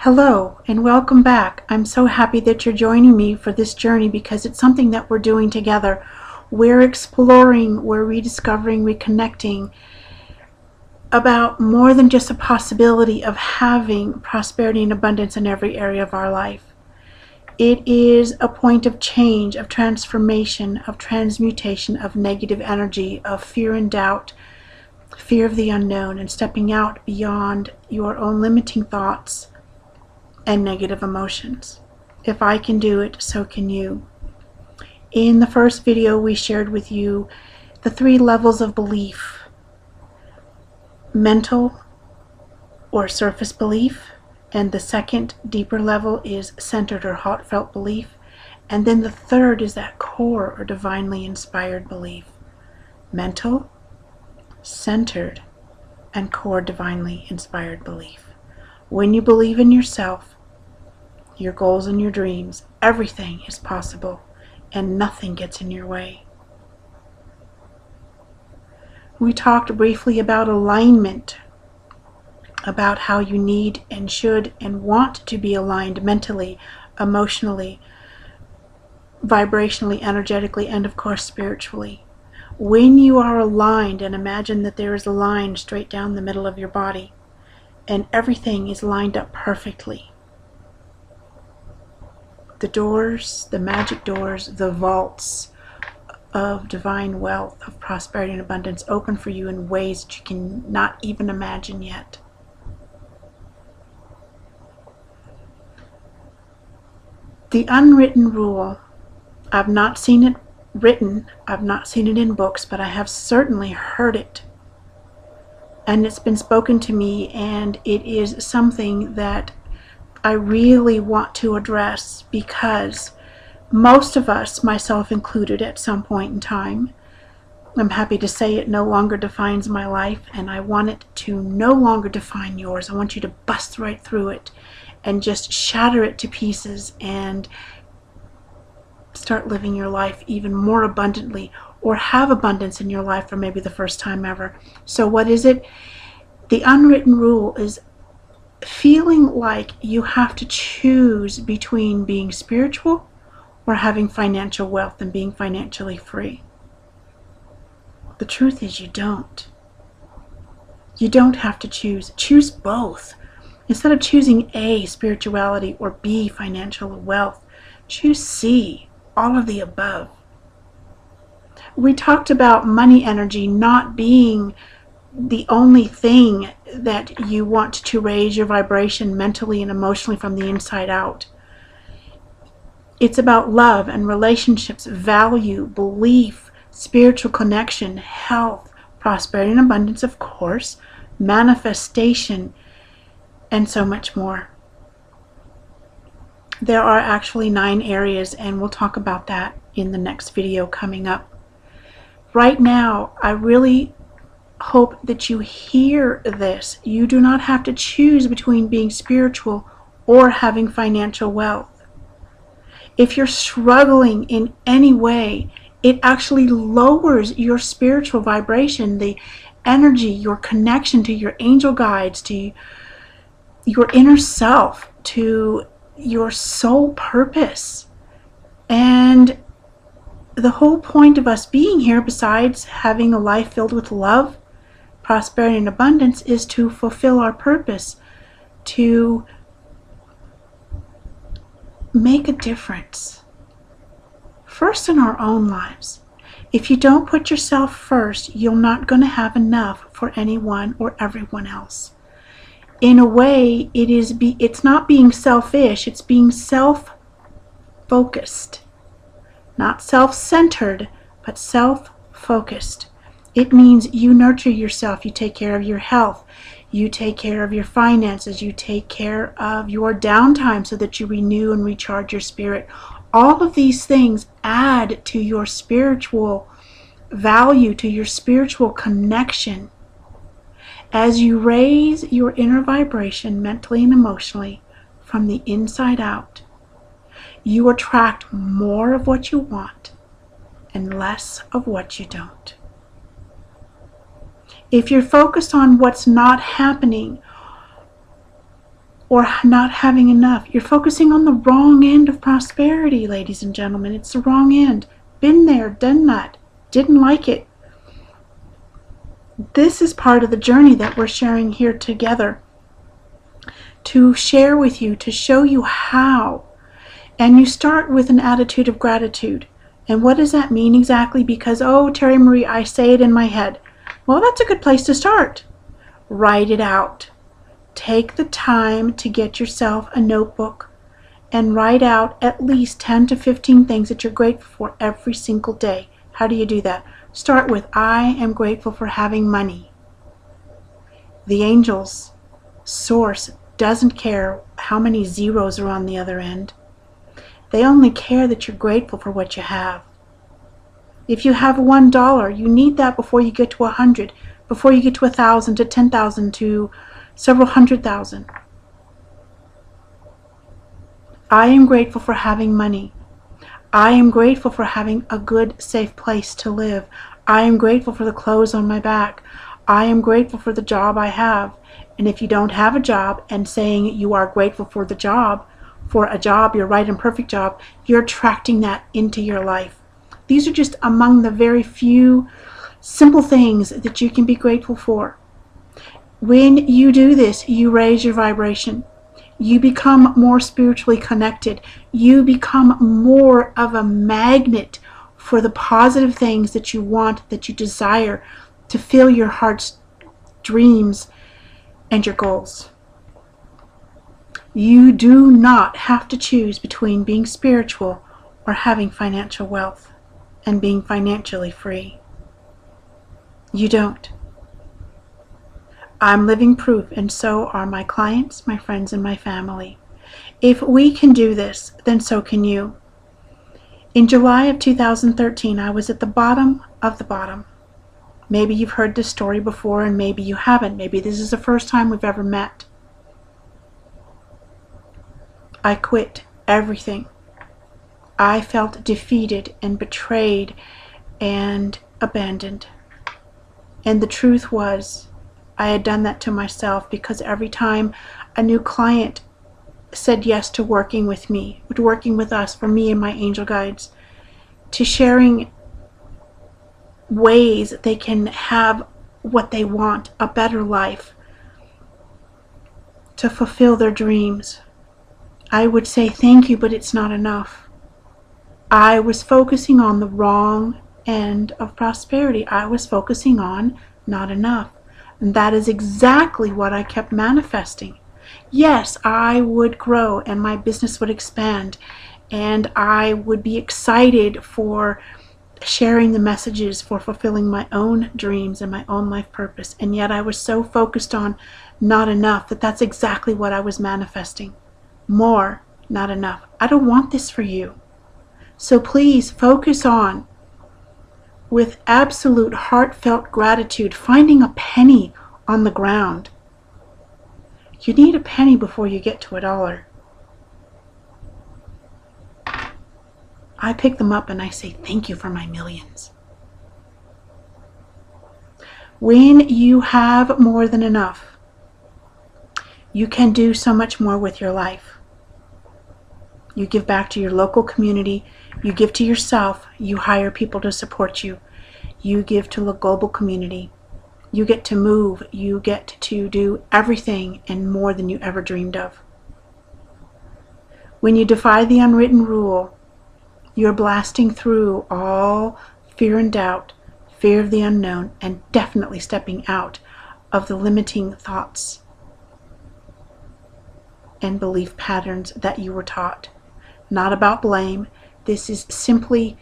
Hello and welcome back. I'm so happy that you're joining me for this journey because it's something that we're doing together. We're exploring, we're rediscovering, reconnecting about more than just a possibility of having prosperity and abundance in every area of our life. It is a point of change, of transformation, of transmutation, of negative energy, of fear and doubt, fear of the unknown, and stepping out beyond your own limiting thoughts and negative emotions. If I can do it, so can you. In the first video, we shared with you the 3 levels of belief: mental or surface belief, and the second deeper level is centered or heartfelt belief, and then the third is that core or divinely inspired belief: mental, centered, and core divinely inspired belief. When you believe in yourself, your goals and your dreams, everything is possible and nothing gets in your way. We talked briefly about alignment, about how you need and should and want to be aligned mentally, emotionally, vibrationally, energetically, and of course spiritually. When you are aligned, and imagine that there is a line straight down the middle of your body and everything is lined up perfectly. The doors, the magic doors, the vaults of divine wealth, of prosperity and abundance open for you in ways that you can not even imagine yet. The unwritten rule, I've not seen it written, I've not seen it in books, but I have certainly heard it. And it's been spoken to me, and it is something that I really want to address because most of us, myself included, at some point in time, I'm happy to say it no longer defines my life, and I want it to no longer define yours. I want you to bust right through it and just shatter it to pieces and start living your life even more abundantly, or have abundance in your life for maybe the first time ever. So what is it? The unwritten rule is feeling like you have to choose between being spiritual or having financial wealth and being financially free. The truth is you don't. You don't have to choose. Choose both. Instead of choosing A, spirituality, or B, financial wealth, choose C, all of the above. We talked about money energy not being the only thing that you want to raise your vibration mentally and emotionally from the inside out. It's about love and relationships, value, belief, spiritual connection, health, prosperity and abundance, of course, manifestation, and so much more. There are actually 9 areas, and we'll talk about that in the next video coming up. Right now, I really hope that you hear this. You do not have to choose between being spiritual or having financial wealth. If you're struggling in any way, it actually lowers your spiritual vibration, the energy, your connection to your angel guides, to your inner self, to your soul purpose. And the whole point of us being here, besides having a life filled with love, prosperity and abundance, is to fulfill our purpose, to make a difference, first in our own lives. If you don't put yourself first, you're not going to have enough for anyone or everyone else. In a way, it's not being selfish, it's being self-focused. Not self-centered, but self-focused. It means you nurture yourself, you take care of your health, you take care of your finances, you take care of your downtime so that you renew and recharge your spirit. All of these things add to your spiritual value, to your spiritual connection. As you raise your inner vibration mentally and emotionally from the inside out, you attract more of what you want and less of what you don't. If you're focused on what's not happening or not having enough. You're focusing on the wrong end of prosperity, ladies and gentlemen. It's the wrong end. Been there, done that, didn't like it. This is part of the journey that we're sharing here together, to share with you, to show you how. And you start with an attitude of gratitude. And what does that mean exactly? Because, oh, Terry Marie, I say it in my head. Well, that's a good place to start. Write it out. Take the time to get yourself a notebook and write out at least 10 to 15 things that you're grateful for every single day. How do you do that? Start with, I am grateful for having money. The angels, source, doesn't care how many zeros are on the other end. They only care that you're grateful for what you have. If you have $1, you need that before you get to 100, before you get to 1,000, to 10,000, to several 100,000. I am grateful for having money. I am grateful for having a good, safe place to live. I am grateful for the clothes on my back. I am grateful for the job I have. And if you don't have a job and saying you are grateful for the job, for a job, your right and perfect job, you're attracting that into your life. These are just among the very few simple things that you can be grateful for. When you do this, you raise your vibration. You become more spiritually connected. You become more of a magnet for the positive things that you want, that you desire to fill your heart's dreams and your goals. You do not have to choose between being spiritual or having financial wealth and being financially free. You don't. I'm living proof, and so are my clients, my friends, and my family. If we can do this, then so can you. In July of 2013, I was at the bottom of the bottom. Maybe you've heard this story before, and maybe you haven't. Maybe this is the first time we've ever met. I quit everything. I felt defeated and betrayed and abandoned. And the truth was, I had done that to myself, because every time a new client said yes to working with me, to working with us, for me and my angel guides, to sharing ways they can have what they want, a better life, to fulfill their dreams, I would say thank you, but it's not enough. I was focusing on the wrong end of prosperity. I was focusing on not enough. And that is exactly what I kept manifesting. Yes, I would grow and my business would expand, and I would be excited for sharing the messages, for fulfilling my own dreams and my own life purpose. And yet I was so focused on not enough that that's exactly what I was manifesting. More, not enough. I don't want this for you. So please focus on, with absolute heartfelt gratitude, finding a penny on the ground. You need a penny before you get to $1. I pick them up and I say thank you for my millions. When you have more than enough, you can do so much more with your life. You give back to your local community, you give to yourself, you hire people to support you, you give to the global community, you get to move, you get to do everything and more than you ever dreamed of. When you defy the unwritten rule, you're blasting through all fear and doubt, fear of the unknown, and definitely stepping out of the limiting thoughts and belief patterns that you were taught. Not about blame. This is simply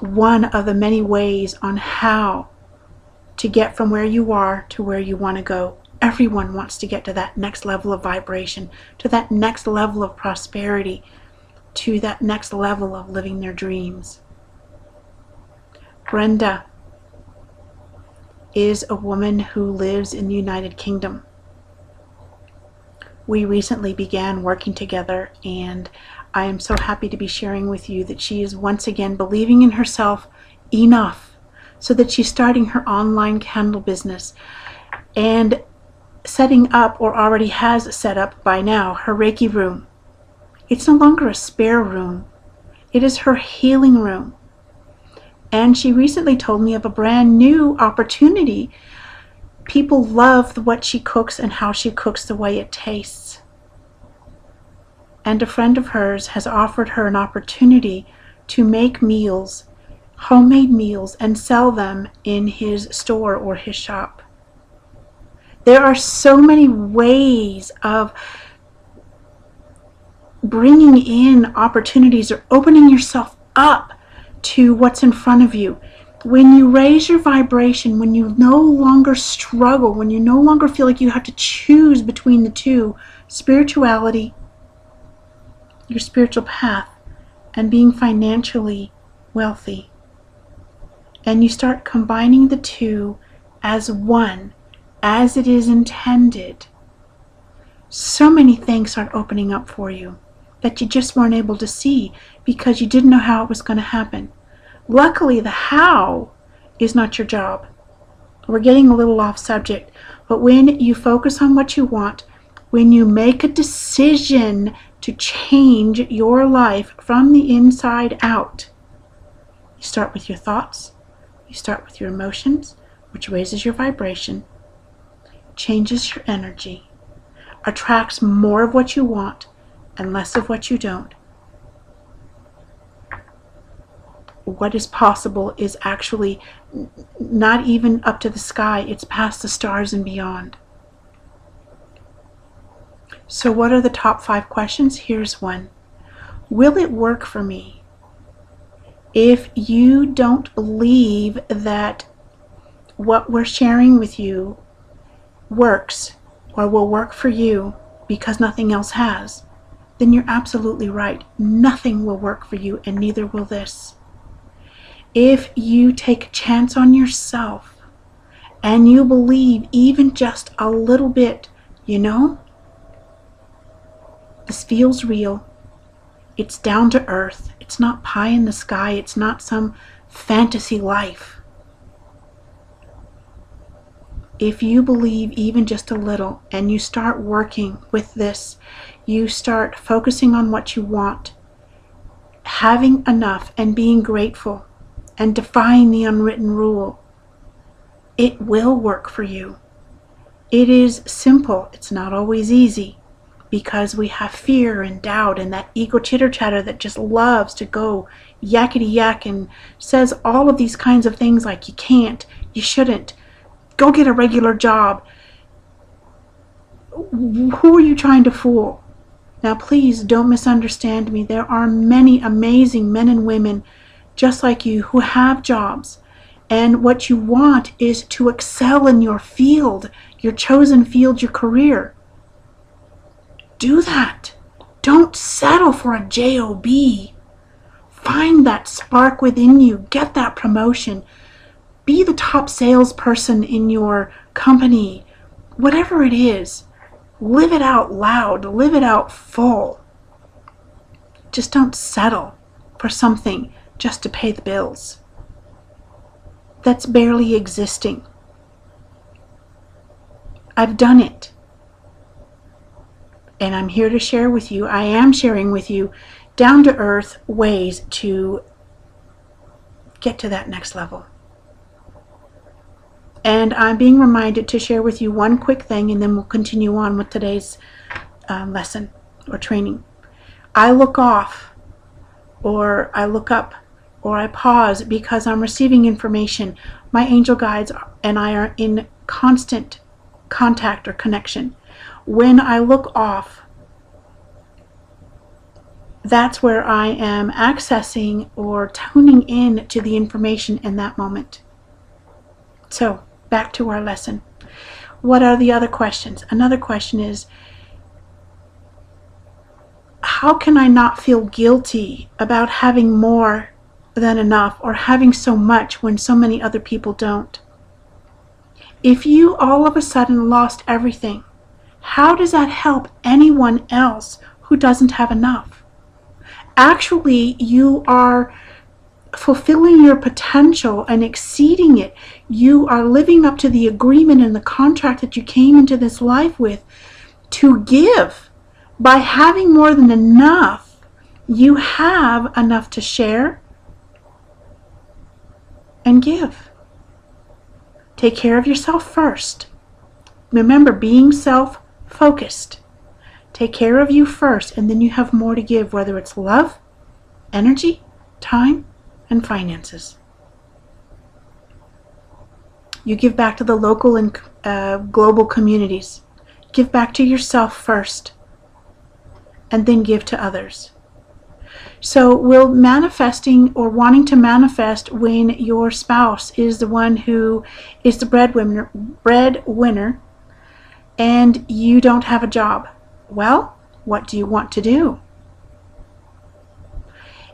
one of the many ways on how to get from where you are to where you want to go. Everyone wants to get to that next level of vibration, to that next level of prosperity, to that next level of living their dreams. Brenda is a woman who lives in the United Kingdom. We recently began working together, and I am so happy to be sharing with you that she is once again believing in herself enough so that she's starting her online candle business. And setting up, or already has set up by now, her Reiki room. It's no longer a spare room. It is her healing room. And she recently told me of a brand new opportunity. People love what she cooks and how she cooks, the way it tastes. And a friend of hers has offered her an opportunity to make meals, homemade meals, and sell them in his store or his shop. There are so many ways of bringing in opportunities or opening yourself up to what's in front of you. When you raise your vibration, when you no longer struggle, when you no longer feel like you have to choose between the two, spirituality, your spiritual path, and being financially wealthy, and you start combining the two as one, as it is intended, so many things start opening up for you that you just weren't able to see because you didn't know how it was going to happen. Luckily, the how is not your job. We're getting a little off subject, but when you focus on what you want, when you make a decision to change your life from the inside out, you start with your thoughts, you start with your emotions, which raises your vibration, changes your energy, attracts more of what you want and less of what you don't. What is possible is actually not even up to the sky, it's past the stars and beyond. So what are the top 5 questions? Here's one. Will it work for me? If you don't believe that what we're sharing with you works or will work for you because nothing else has, then you're absolutely right. Nothing will work for you, and neither will this. If you take a chance on yourself and you believe even just a little bit, this feels real, it's down to earth, it's not pie in the sky, it's not some fantasy life. If you believe even just a little and you start working with this, you start focusing on what you want, having enough and being grateful and defying the unwritten rule, it will work for you. It is simple. It's not always easy because we have fear and doubt and that ego chitter-chatter that just loves to go yakety-yak and says all of these kinds of things like you can't, you shouldn't, go get a regular job. Who are you trying to fool? Now please don't misunderstand me. There are many amazing men and women just like you who have jobs, and what you want is to excel in your field, your chosen field, your career. Do that. Don't settle for a job. Find that spark within you. Get that promotion. Be the top salesperson in your company. Whatever it is, live it out loud. Live it out full. Just don't settle for something just to pay the bills. That's barely existing. I've done it. And I'm here to share with you, I am sharing with you down-to-earth ways to get to that next level. And I'm being reminded to share with you one quick thing, and then we'll continue on with today's lesson or training. I look off, or I look up, or I pause because I'm receiving information. My angel guides and I are in constant contact or connection. When I look off, that's where I am accessing or tuning in to the information in that moment. So, back to our lesson. What are the other questions? Another question is, how can I not feel guilty about having more than enough or having so much when so many other people don't? If you all of a sudden lost everything, how does that help anyone else who doesn't have enough? Actually, you are fulfilling your potential and exceeding it. You are living up to the agreement and the contract that you came into this life with to give. By having more than enough, you have enough to share and give. Take care of yourself first. Remember, being self-focused. Take care of you first, and then you have more to give, whether it's love, energy, time, and finances. You give back to the local and global communities. Give back to yourself first, and then give to others. So will manifesting or wanting to manifest when your spouse is the one who is the breadwinner and you don't have a job? Well, what do you want to do?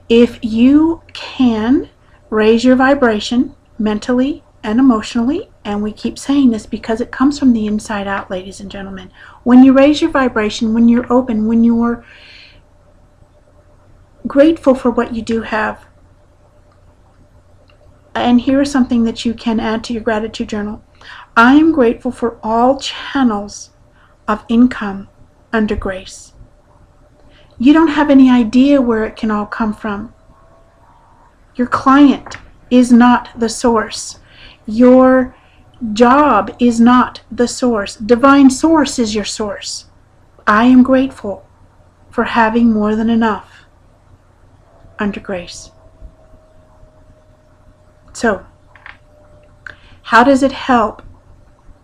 If you can raise your vibration mentally and emotionally, and we keep saying this because it comes from the inside out, ladies and gentlemen. When you raise your vibration, when you're open, when you're grateful for what you do have, and here is something that you can add to your gratitude journal. I am grateful for all channels of income under grace. You don't have any idea where it can all come from. Your client is not the source. Your job is not the source. Divine source is your source. I am grateful for having more than enough under grace. So, how does it help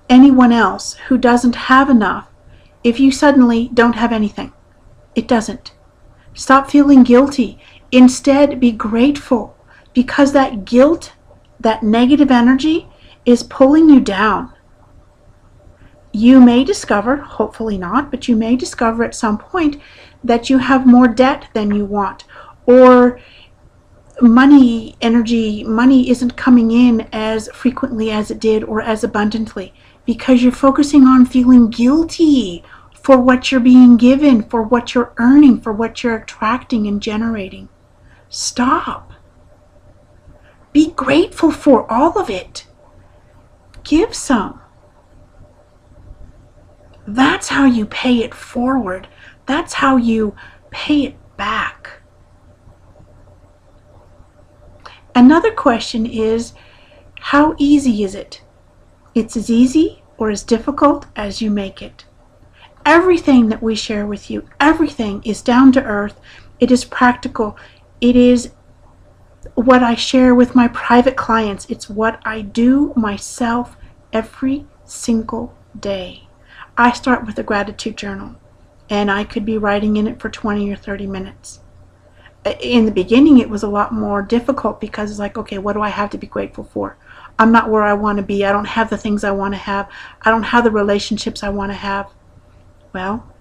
anyone else who doesn't have enough if you suddenly don't have anything? It doesn't. Stop feeling guilty. Instead, be grateful, because that guilt, that negative energy, is pulling you down. You may discover, hopefully not, but you may discover at some point that you have more debt than you want, or money isn't coming in as frequently as it did or as abundantly, because you're focusing on feeling guilty for what you're being given, for what you're earning, for what you're attracting and generating. Stop. Be grateful for all of it. Give some. That's how you pay it forward. That's how you pay it back. Another question is, how easy is it? It's as easy or as difficult as you make it. Everything that we share with you, everything is down to earth. It is practical. It is what I share with my private clients. It's what I do myself every single day. I start with a gratitude journal, and I could be writing in it for 20 or 30 minutes. In the beginning, it was a lot more difficult because it's like, okay, what do I have to be grateful for? I'm not where I want to be. I don't have the things I want to have. I don't have the relationships I want to have. Well,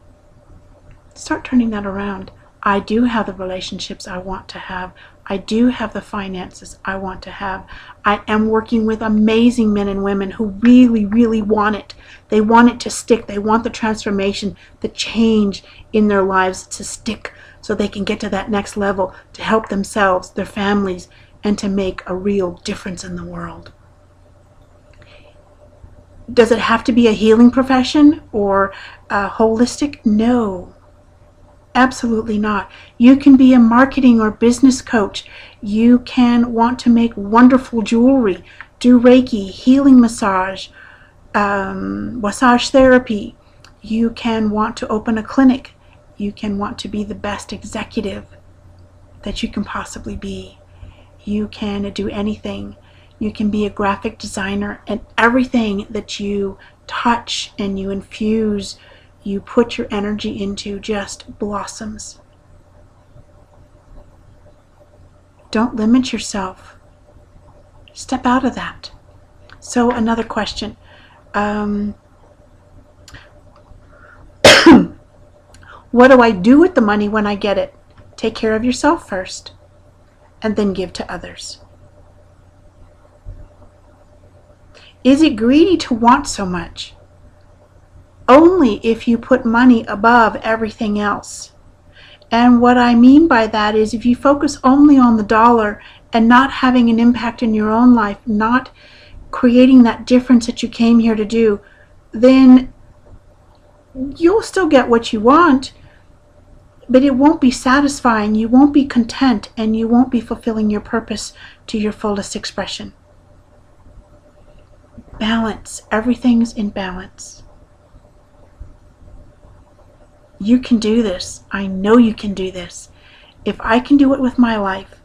start turning that around. I do have the relationships I want to have. I do have the finances I want to have. I am working with amazing men and women who really, really want it. They want it to stick. They want the transformation, the change in their lives to stick so they can get to that next level to help themselves, their families, and to make a real difference in the world. Does it have to be a healing profession or holistic? No, absolutely not. You can be a marketing or business coach. You can want to make wonderful jewelry, do Reiki, healing massage, massage therapy. You can want to open a clinic. You can want to be the best executive that you can possibly be. You can do anything. You can be a graphic designer, and everything that you touch and you infuse, you put your energy into, just blossoms. Don't limit yourself. Step out of that. So another question. What do I do with the money when I get it? Take care of yourself first, and then give to others. Is it greedy to want so much? Only if you put money above everything else. And what I mean by that is if you focus only on the dollar and not having an impact in your own life, not creating that difference that you came here to do, then you'll still get what you want, but it won't be satisfying, you won't be content, and you won't be fulfilling your purpose to your fullest expression. Balance. Everything's in balance. You can do this. I know you can do this. If I can do it with my life,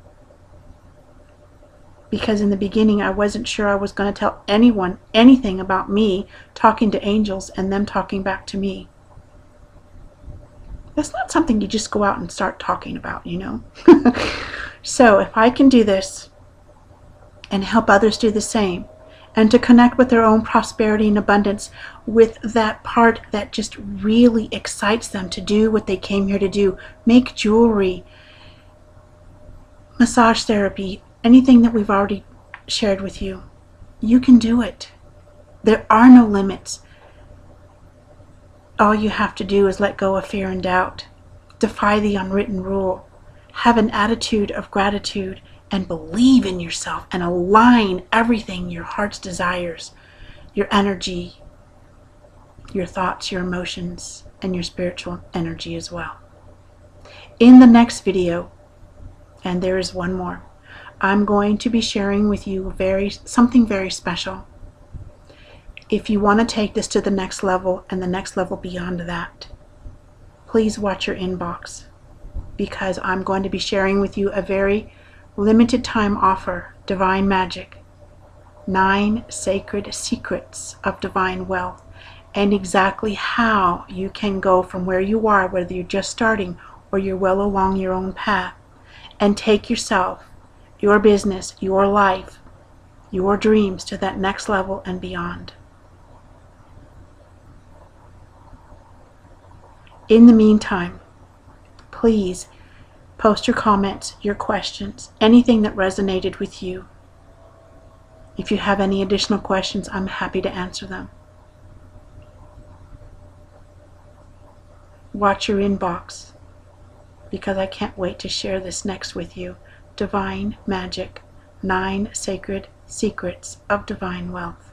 because in the beginning I wasn't sure I was going to tell anyone anything about me talking to angels and them talking back to me. That's not something you just go out and start talking about, you know. So if I can do this and help others do the same, and to connect with their own prosperity and abundance with that part that just really excites them to do what they came here to do, make jewelry, massage therapy, anything that we've already shared with you, you can do it. There are no limits. All you have to do is let go of fear and doubt, defy the unwritten rule, have an attitude of gratitude, and believe in yourself and align everything, your heart's desires, your energy, your thoughts, your emotions, and your spiritual energy as well. In the next video, and there is one more, I'm going to be sharing with you something very special. If you want to take this to the next level and the next level beyond that, please watch your inbox, because I'm going to be sharing with you a very limited time offer, Divine Magic, 9 Sacred Secrets of Divine Wealth, and exactly how you can go from where you are, whether you're just starting or you're well along your own path, and take yourself, your business, your life, your dreams to that next level and beyond. In the meantime, please post your comments, your questions, anything that resonated with you. If you have any additional questions, I'm happy to answer them. Watch your inbox, because I can't wait to share this next with you. Divine Magic, 9 Sacred Secrets of Divine Wealth.